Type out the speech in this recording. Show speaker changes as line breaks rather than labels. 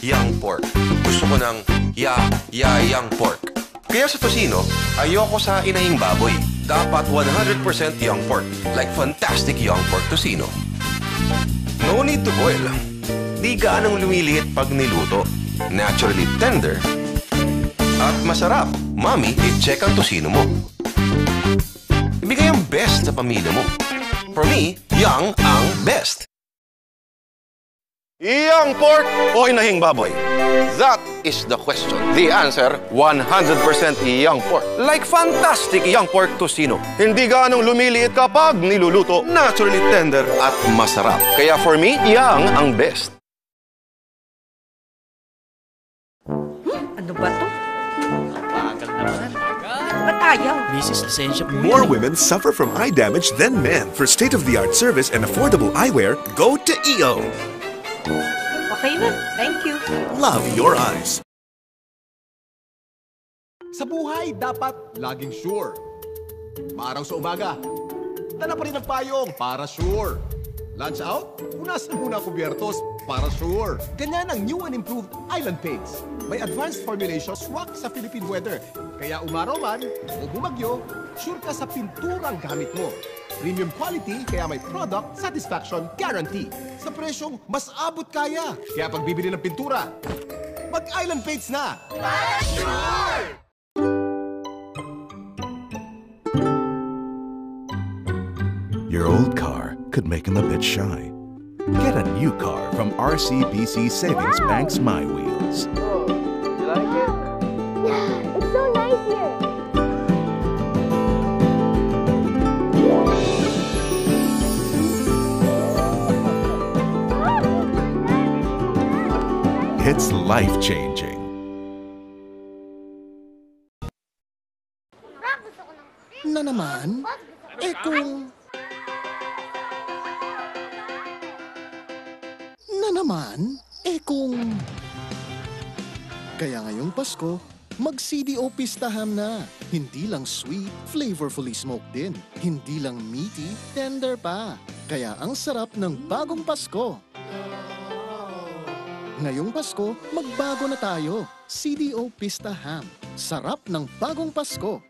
young pork. Gusto ko ng young pork. Kaya sa tocino, ayoko sa inahing baboy. Dapat 100% young pork, like fantastic young pork tocino. No need to boil. Di gaanong lumiliit pag niluto. Naturally tender at masarap. Mami, i-check ang tocino mo. Ibigay ang best sa pamilya mo. For me, young ang best. Young pork o inahing baboy? That is the question. The answer, 100% young pork. Like fantastic young pork tocino. Hindi gaanong lumiliit kapag niluluto. Naturally tender at masarap. Kaya for me, young ang best.
Ano ba to? Ba't ayaw?
Mrs. Lisensya po
More
yan.
women suffer from eye damage than men. For state-of-the-art service and affordable eyewear, go to EO.
Okay na. Thank you.
Love your eyes.
Sa buhay, dapat laging sure. Maaraw sa umaga, dala pa rin ang payong para sure. Lunch out, punasan muna ang kubyertos para sure. Ganyan ang new and improved Island Paints. May advanced formulation swak sa Philippine weather. Kaya umaraw man o bumagyo, sure ka sa pinturang gamit mo. Premium quality, kaya may product satisfaction guarantee. Sa presyong mas abot kaya. Kaya pag bibili ng pintura, mag-Island Paints na! Para sure!
Your old car could make him a bit shy. Get a new car from RCBC Savings Bank's My Wheels.
Oh, you like it? Yeah, it's so nice here.
It's life-changing.
Na naman? Kung... Na naman? Kung... Kaya ngayong Pasko, mag-CDO Pistaham na. Hindi lang sweet, flavorfully smoked din. Hindi lang meaty, tender pa. Kaya ang sarap ng bagong Pasko. Ngayong Pasko, magbago na tayo. CDO Pistaham. Sarap ng bagong Pasko.